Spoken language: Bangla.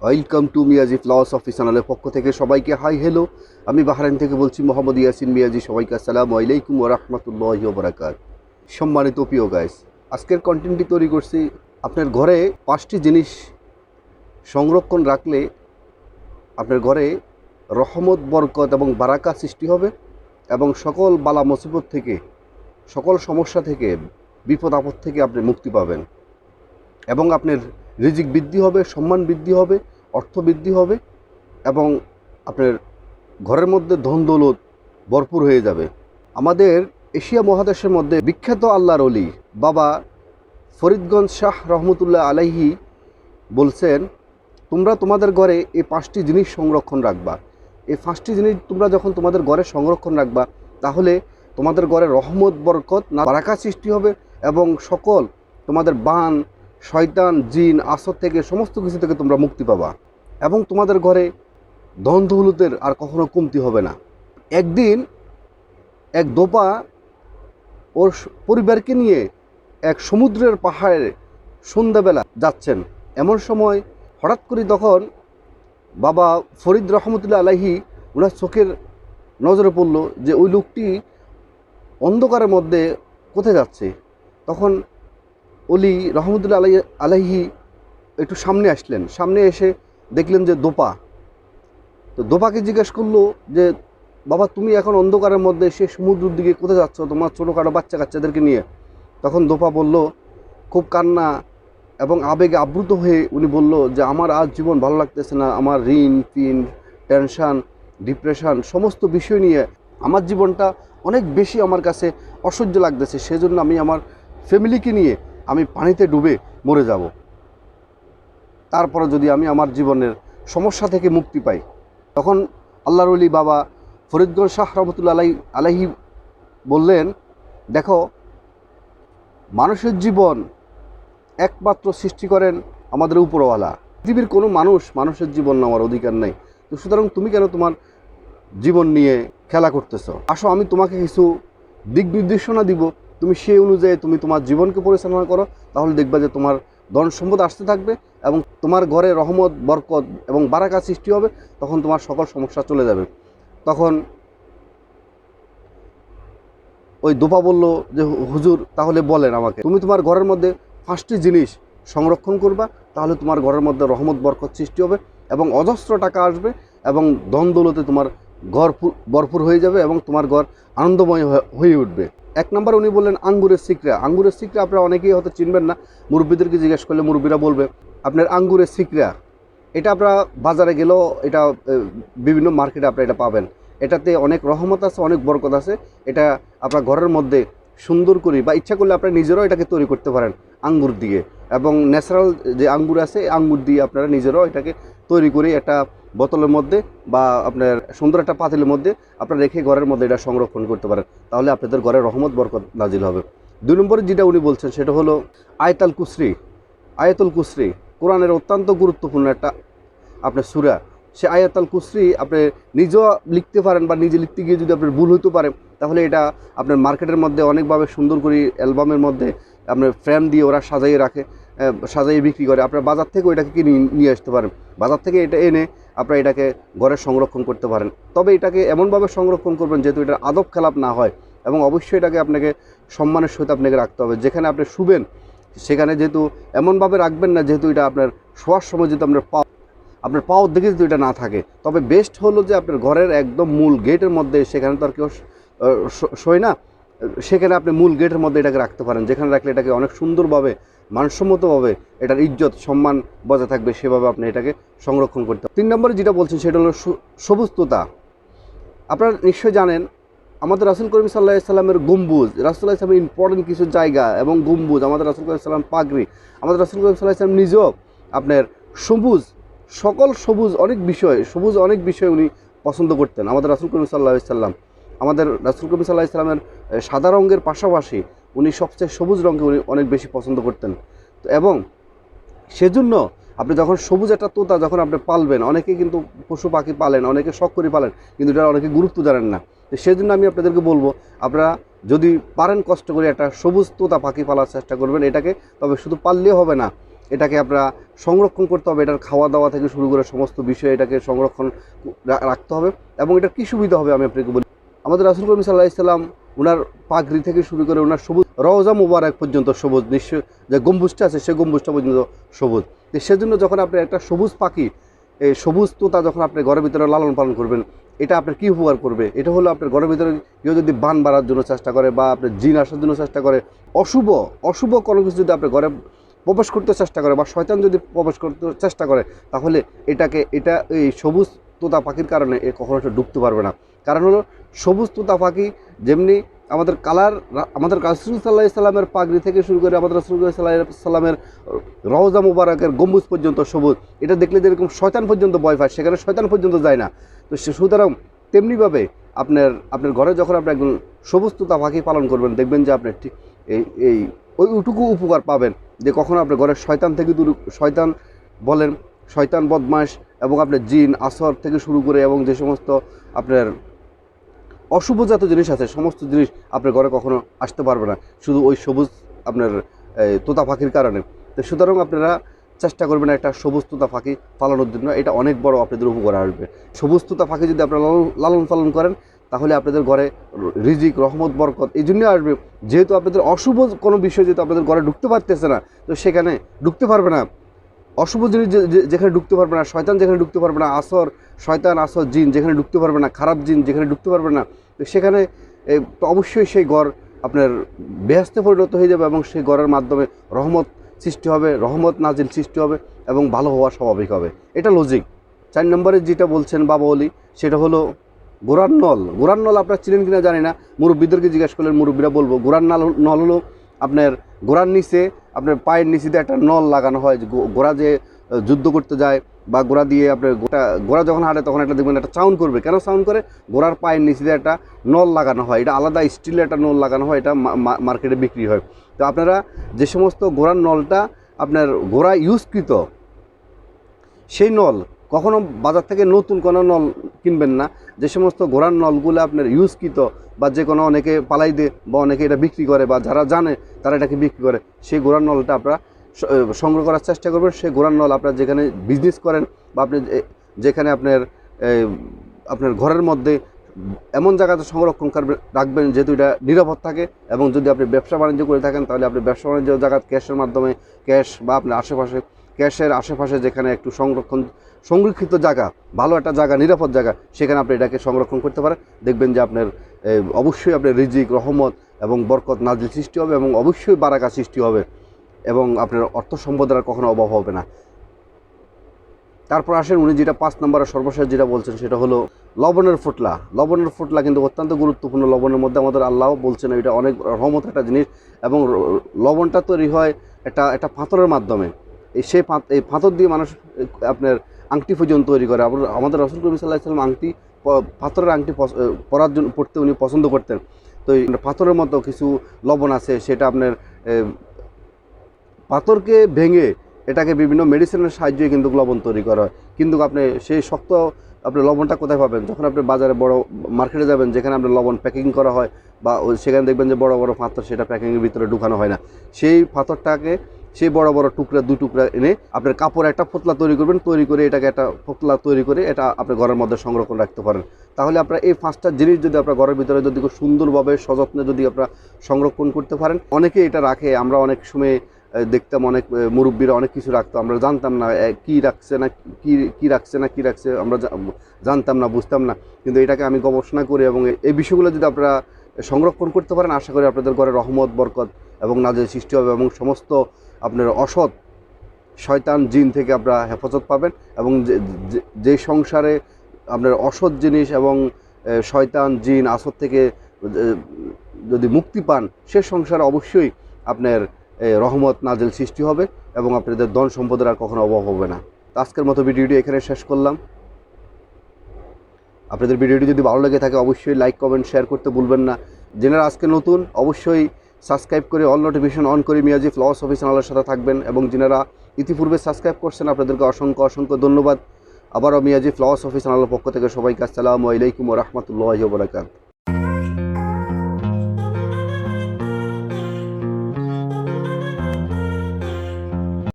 ওয়েলকাম টু মিয়াজি ফিলসফি চ্যানেলের পক্ষ থেকে সবাইকে হাই হ্যালো। আমি বাহরাইন থেকে বলছি মোহাম্মদ ইয়াসিন মিয়াজি। সবাইকে আসসালামু আলাইকুম ওয়া রাহমাতুল্লাহি ওয়া বারাকাতুহু। সম্মানিত প্রিয় গাইস, আজকের কন্টেন্টটি তৈরি করছি আপনার ঘরে 5টি জিনিস সংরক্ষণ রাখলে আপনার ঘরে রহমত, বরকত এবং বারাকা সৃষ্টি হবে এবং সকল বালা মুসিবত থেকে, সকল সমস্যা থেকে, বিপদ আপদ থেকে আপনি মুক্তি পাবেন এবং আপনার রিজিক বৃদ্ধি হবে, সম্মান বৃদ্ধি হবে, অর্থ বৃদ্ধি হবে এবং আপনার ঘরের মধ্যে ধন দৌলত ভরপুর হয়ে যাবে। আমাদের এশিয়া মহাদেশের মধ্যে বিখ্যাত আল্লাহর ওলি বাবা ফরিদগঞ্জ শাহ রহমতুল্লাহ আলাইহি বলছেন, তোমরা তোমাদের ঘরে এই 5টি জিনিস সংরক্ষণ রাখবা। এই 5টি জিনিস তোমরা যখন তোমাদের ঘরে সংরক্ষণ রাখবা, তাহলে তোমাদের ঘরে রহমত, বরকত, বারাকা সৃষ্টি হবে এবং সকল তোমাদের বান, শয়তান, জিন, আসর থেকে, সমস্ত কিছু থেকে তোমরা মুক্তি পাবা এবং তোমাদের ঘরে ধন দৌলতের আর কখনো কমতি হবে না। একদিন এক দোপা ওর পরিবারকে নিয়ে এক সমুদ্রের পাহাড়ে সন্ধ্যাবেলা যাচ্ছেন। এমন সময় হঠাৎ করে তখন বাবা ফরিদ রহমতুল্লাহ আলাইহি ওনার চোখের নজরে পড়ল যে ওই লোকটি অন্ধকারের মধ্যে কোথায় যাচ্ছে। তখন ওলি রহমতুল্লাহ আলাইহি একটু সামনে আসলেন। সামনে এসে দেখলেন যে দোপা। তো দোপাকে জিজ্ঞেস করলো যে, বাবা তুমি এখন অন্ধকারের মধ্যে সে সমুদ্রের দিকে কোথায় যাচ্ছ তোমার ছোটোখাটো বাচ্চা কাচ্চাদেরকে নিয়ে? তখন দোপা বলল, খুব কান্না এবং আবেগে আপ্লুত হয়ে উনি বলল যে, আমার আজ জীবন ভালো লাগতেছে না, আমার ঋণ পিন, টেনশান, ডিপ্রেশন, সমস্ত বিষয় নিয়ে আমার জীবনটা অনেক বেশি আমার কাছে অসহ্য লাগতেছে। সেজন্য আমি আমার ফ্যামিলিকে নিয়ে আমি পানিতে ডুবে মরে যাব, তারপরে যদি আমি আমার জীবনের সমস্যা থেকে মুক্তি পাই। তখন আল্লাহর ওলি বাবা ফরিদগঞ্জ শাহ রহমতুল্লাহ আলাইহি বললেন, দেখো, মানুষের জীবন একমাত্র সৃষ্টি করেন আমাদের উপরওয়ালা। পৃথিবীর কোনো মানুষের জীবন নেওয়ার অধিকার নেই। তো সুতরাং তুমি কেন তোমার জীবন নিয়ে খেলা করতেছো? আসো, আমি তোমাকে কিছু দিক নির্দেশনা দিব, তুমি সেই অনুযায়ী তুমি তোমার জীবনকে পরিচালনা করো, তাহলে দেখবা যে তোমার ধন সম্পদ আসতে থাকবে এবং তোমার ঘরে রহমত, বরকত এবং বারাকা সৃষ্টি হবে। তখন তোমার সকল সমস্যা চলে যাবে। তখন ওই দোপা বলল যে, হুজুর তাহলে বলেন আমাকে, তুমি তোমার ঘরের মধ্যে 5টি জিনিস সংরক্ষণ করবা, তাহলে তোমার ঘরের মধ্যে রহমত, বরকত সৃষ্টি হবে এবং অজস্র টাকা আসবে এবং ধন দৌলতে তোমার ঘর ভরপুর হয়ে যাবে এবং তোমার ঘর আনন্দময় হয়ে উঠবে। 1 নম্বর উনি বললেন আঙ্গুরের সিকড়া। আঙ্গুরের সিকড়া আপনারা অনেকেই হয়তো চিনবেন না, মুরব্বীদেরকে জিজ্ঞেস করলে মুরব্বীরা বলবে আপনার আঙ্গুরের সিকড়া। এটা আপনারা বাজারে গেলেও এটা বিভিন্ন মার্কেটে আপনারা এটা পাবেন। এটাতে অনেক রহমত আছে, অনেক বরকত আছে। এটা আপনার ঘরের মধ্যে সুন্দর করে বা ইচ্ছা করলে আপনারা নিজেরাও এটাকে তৈরি করতে পারেন আঙ্গুর দিয়ে, এবং ন্যাচারাল যে আঙ্গুর আছে আঙ্গুর দিয়ে আপনারা নিজেরাও এটাকে তৈরি করে একটা বোতলের মধ্যে বা আপনার সুন্দর একটা পাতিলের মধ্যে আপনারা রেখে ঘরের মধ্যে এটা সংরক্ষণ করতে পারেন। তাহলে আপনাদের ঘরে রহমত, বরকত নাজিল হবে। 2 নম্বরে যেটা উনি বলছেন সেটা হলো আয়াতুল কুসরি। আয়াতুল কুসরি কোরআনের অত্যন্ত গুরুত্বপূর্ণ একটা আপনার সূরা। সে আয়াতুল কুসরি আপনি নিজেও লিখতে পারেন বা নিজে লিখতে গিয়ে যদি আপনার ভুল হতে পারে, তাহলে এটা আপনার মার্কেটের মধ্যে অনেকভাবে সুন্দর করে অ্যালবামের মধ্যে আপনার ফ্রেম দিয়ে ওরা সাজাইয়ে রাখে, সাজাইয়ে বিক্রি করে। আপনার বাজার থেকে ওইটাকে কিনে নিয়ে আসতে পারেন। বাজার থেকে এটা এনে আপনারা এটাকে ঘরে সংরক্ষণ করতে পারেন। তবে এটাকে এমনভাবে সংরক্ষণ করবেন যেহেতু এটার আদব খেলাপ না হয় এবং অবশ্যই এটাকে আপনাকে সম্মানের সহিত আপনাকে রাখতে হবে। যেখানে আপনি শুবেন সেখানে যেহেতু এমনভাবে রাখবেন না যেহেতু এটা আপনার শোয়ার সময় যেহেতু আপনার পাও দেখে যদি এটা না থাকে। তবে বেস্ট হলো যে আপনার ঘরের একদম মূল গেটের মধ্যে, সেখানে তো আর কেউ শোয় না, সেখানে আপনি মূল গেটের মধ্যে এটাকে রাখতে পারেন। যেখানে রাখলে এটাকে অনেক সুন্দরভাবে, মানসম্মতভাবে এটার ইজ্জত সম্মান বজায় থাকবে, সেভাবে আপনি এটাকে সংরক্ষণ করতে পারেন। 3 নম্বরে যেটা বলছেন সেটা হলো সবুজ তোতা। আপনারা নিশ্চয়ই জানেন আমাদের রাসূল করিম সাল্লাল্লাহু আলাইহি সাল্লামের গম্বুজ, রাসূলুল্লাহ সাল্লামের ইম্পর্টেন্ট কিছু জায়গা এবং গম্বুজ, আমাদের রাসূল করিম সাল্লাম পাগড়ি, আমাদের রাসূল করিম সাল্লাল্লাহু আলাইহি সাল্লাম নিজেও আপনার সবুজ, সকল সবুজ অনেক বিষয় উনি পছন্দ করতেন। আমাদের রাসূল করিম সাল্লাল্লাহু আলাইহি সাল্লাম, আমাদের রাসূল করিম সাল্লাল্লাহু আলাইহি সাল্লামের সাদা রঙের পাশাপাশি উনি সবচেয়ে সবুজ রঙকে উনি অনেক বেশি পছন্দ করতেন। তো এবং সেজন্য আপনি যখন সবুজ একটা তোতা যখন আপনি পালবেন, অনেকে কিন্তু পশু পাখি পালেন, অনেকে শখ করে পালেন, কিন্তু এটা অনেকে গুরুত্ব জানেন না। তো সেজন্য আমি আপনাদেরকে বলবো, আপনারা যদি পারেন কষ্ট করে একটা সবুজ তোতা পাখি পালার চেষ্টা করবেন এটাকে। তবে শুধু পাললেও হবে না, এটাকে আপনারা সংরক্ষণ করতে হবে। এটার খাওয়া দাওয়া থেকে শুরু করে সমস্ত বিষয়ে এটাকে সংরক্ষণ রাখতে হবে। এবং এটার কী সুবিধা হবে আমি আপনাকে বলি। আমাদের রাসূল করিম সাল্লাল্লাহু আলাইহি সাল্লাম ওনার পাগড়ি থেকে শুরু করে ওনার সবুজ রওজা মুবারক পর্যন্ত সবুজ, নিশ্চয় যে গম্বুজটা আছে সে গম্বুজটা পর্যন্ত সবুজ। তো সেজন্য যখন আপনি একটা সবুজ পাখি, এই সবুজ তোতা যখন আপনি ঘরের ভিতরে লালন পালন করবেন, এটা আপনার কী উপকার করবে? এটা হলো আপনার ঘরের ভিতরে কেউ যদি বান বাড়ার জন্য চেষ্টা করে বা আপনার জিন আসার জন্য চেষ্টা করে, অশুভ কোনো কিছু যদি আপনার ঘরে প্রবেশ করতে চেষ্টা করে বা শয়তান যদি প্রবেশ করতে চেষ্টা করে, তাহলে এটা এই সবুজ তোতা পাখির কারণে কখনো এটা ঢুকতে পারবে না। কারণ হলো সবুজ তোতা পাখি যেমনি আমাদের কালার, আমাদের রাসূল সাল্লাল্লাহু আলাইহি সাল্লামের পাগড়ি থেকে শুরু করে আমাদের রাসূল সাল্লাল্লাহু আলাইহি সাল্লামের রওজা মুবারকের গম্বুজ পর্যন্ত সবুজ, এটা দেখলে যেরকম শয়তান পর্যন্ত ভয় পায়, সেখানে শয়তান পর্যন্ত যায় না। তো সুতরাং তেমনিভাবে আপনার ঘরে যখন আপনি একজন সবুজ তোতা পাখি পালন করবেন, দেখবেন যে আপনি ঠিক এই ওইটুকু উপকার পাবেন যে কখনো আপনার ঘরের শয়তান থেকে শয়তান বলেন, শয়তান বদমাশ এবং আপনার জিন আসর থেকে শুরু করে এবং যে সমস্ত আপনার অশুভজাত জিনিস আছে সমস্ত জিনিস আপনার ঘরে কখনো আসতে পারবে না, শুধু ওই সবুজ আপনার তোতা পাখির কারণে। তো সুতরাং আপনারা চেষ্টা করবেন একটা সবুজ তোতা পাখি পালনের জন্য, এটা অনেক বড় আপনাদের উপকার আসবে। সবুজ তোতা পাখি যদি আপনারা লালন পালন করেন, তাহলে আপনাদের ঘরে রিজিক, রহমত, বরকত এই জন্যই আসবে, যেহেতু আপনাদের অশুভ কোনো বিষয় যেহেতু আপনাদের ঘরে ঢুকতে পারতেছে না, তো সেখানে ঢুকতে পারবে না। অশুভ জিনিস যেখানে ঢুকতে পারবে না, শয়তান যেখানে ঢুকতে পারবে না, শয়তান আসর জিন যেখানে ঢুকতে পারবে না, খারাপ জিন যেখানে ঢুকতে পারবে না, তো সেখানে তো অবশ্যই সেই ঘর আপনার বেহেশতে পরিণত হয়ে যাবে এবং সেই ঘরের মাধ্যমে রহমত সৃষ্টি হবে, রহমত নাজিল সৃষ্টি হবে এবং ভালো হওয়া স্বাভাবিক হবে। এটা লজিক। 4 নম্বরে যেটা বলছেন বাবা অলি, সেটা হলো গোড়ার নল। গোড়ার নল আপনারা চিনেন কিনা জানি না, মুরব্বীদেরকে জিজ্ঞেস করলেন, মুরব্বীরা বলবো। গোড়ার নল হলো আপনার গোড়ার নিচে, আপনার পায়ের নিচে দিয়ে একটা নল লাগানো হয়। গোড়া যে যুদ্ধ করতে যায় বা গোড়া দিয়ে আপনার গোড়া যখন হাঁটে তখন একটা দেখবেন একটা সাউন্ড করবে। কেন সাউন্ড করে? গোড়ার পায়ের নিচে দিয়ে একটা নল লাগানো হয়। এটা আলাদা স্টিলের একটা নল লাগানো হয়, এটা মার্কেটে বিক্রি হয়। তো আপনারা যে সমস্ত গোড়ার নলটা আপনার গোড়া ইউজকৃত, সেই নল কখনো বাজার থেকে নতুন কোনো নল কিনবেন না। যে সমস্ত ঘোড়ার নলগুলো আপনার ইউজকৃত বা যে কোনো অনেকে পালাই দেয় বা অনেকে এটা বিক্রি করে বা যারা জানে তারা এটাকে বিক্রি করে, সেই ঘোড়ার নলটা আপনারা সংগ্রহ করার চেষ্টা করবেন। সেই ঘোড়ার নল আপনার যেখানে বিজনেস করেন বা আপনি যেখানে আপনার ঘরের মধ্যে এমন জায়গাতে সংরক্ষণ রাখবেন যেহেতু এটা নিরাপদ থাকে। এবং যদি আপনি ব্যবসা বাণিজ্য করে থাকেন, তাহলে আপনি ব্যবসা বাণিজ্য জায়গা ক্যাশের মাধ্যমে, ক্যাশ বা আপনার আশেপাশে ক্যাশের আশেপাশে যেখানে একটু সংরক্ষিত জায়গা, ভালো একটা জায়গা, নিরাপদ জায়গা, সেখানে আপনি এটাকে সংরক্ষণ করতে পারেন। দেখবেন যে আপনার অবশ্যই আপনার রিজিক, রহমত এবং বরকত নাজিল সৃষ্টি হবে এবং অবশ্যই বারাকা সৃষ্টি হবে এবং আপনার অর্থ সম্পদের আর কখনো অভাব হবে না। তারপর আসেন উনি যেটা 5 নম্বরে সর্বশেষ যেটা বলছেন, সেটা হলো লবণের ফোটলা। লবণের ফোটলা কিন্তু অত্যন্ত গুরুত্বপূর্ণ। লবণের মধ্যে আমাদের আল্লাহ বলছেন এটা অনেক রহমত একটা জিনিস এবং লবণটা তৈরি হয় একটা পাথরের মাধ্যমে। সেই পাথর দিয়ে মানুষ আপনার আংটি পর্যন্ত তৈরি করে। আমাদের রাসূল করিম সাল্লাল্লাহু আলাইহি ওয়াসাল্লাম পাথরের আংটি পড়তে উনি পছন্দ করতেন। তো পাথরের মতো কিছু লবণ আছে, সেটা আপনার পাথরকে ভেঙে এটাকে বিভিন্ন মেডিসিনের সাহায্যে কিন্তু লবণ তৈরি করা হয়। কিন্তু আপনি সেই শক্ত আপনি লবণটা কোথায় পাবেন? যখন আপনি বাজারে বড় মার্কেটে যাবেন, যেখানে আপনার লবণ প্যাকিং করা হয় বা সেখানে দেখবেন যে বড় বড় পাথর, সেটা প্যাকিংয়ের ভিতরে ঢুকানো হয় না। সেই পাথরটাকে সেই বড় বড় টুকরা 2 টুকরা এনে আপনার কাপড় একটা ফোতলা তৈরি করবেন, তৈরি করে এটাকে একটা ফোতলা তৈরি করে এটা আপনি ঘরের মধ্যে সংরক্ষণ রাখতে পারেন। তাহলে আপনার এই 5টা জিনিস যদি আপনার ঘরের ভিতরে যদি খুব সুন্দরভাবে সযত্নে যদি আপনারা সংরক্ষণ করতে পারেন, অনেকে এটা রাখে। আমরা অনেক সময় দেখতাম অনেক মুরব্বীরা অনেক কিছু রাখতো, আমরা জানতাম না কি রাখছে আমরা জানতাম না, বুঝতাম না। কিন্তু এটাকে আমি গবেষণা করি এবং এই বিষয়গুলো যদি আপনারা সংরক্ষণ করতে পারেন, আশা করি আপনাদের ঘরে রহমত, বরকত এবং নাজিল সৃষ্টি হবে এবং সমস্ত আপনার অসৎ শয়তান জিন থেকে আপনারা হেফাজত পাবেন। এবং যে সংসারে আপনার অসৎ জিনিস এবং শয়তান জিন আসর থেকে যদি মুক্তি পান, সে সংসারে অবশ্যই আপনার রহমত নাজিল সৃষ্টি হবে এবং আপনাদের ধন সম্পদের আর কখনো অভাব হবে না। আজকের মতো ভিডিওটি এখানে শেষ করলাম। আপনাদের ভিডিওটি যদি ভালো লেগে থাকে অবশ্যই লাইক, কমেন্ট, শেয়ার করতে ভুলবেন না। যারা আজকে নতুন অবশ্যই সাবস্ক্রাইব করে অল নোটিফিকেশন অন করে মিয়াজি ফিলসফি চ্যানেলের সাথে থাকবেন এবং যারা ইতিপূর্বে সাবস্ক্রাইব করছেন আপনাদেরকে অসংখ্য ধন্যবাদ। আবারও মিয়াজি ফিলসফি চ্যানেলের পক্ষ থেকে সবাইকে আসসালামু আলাইকুম ওয়া রাহমাতুল্লাহি ওয়া বারাকাতুহু।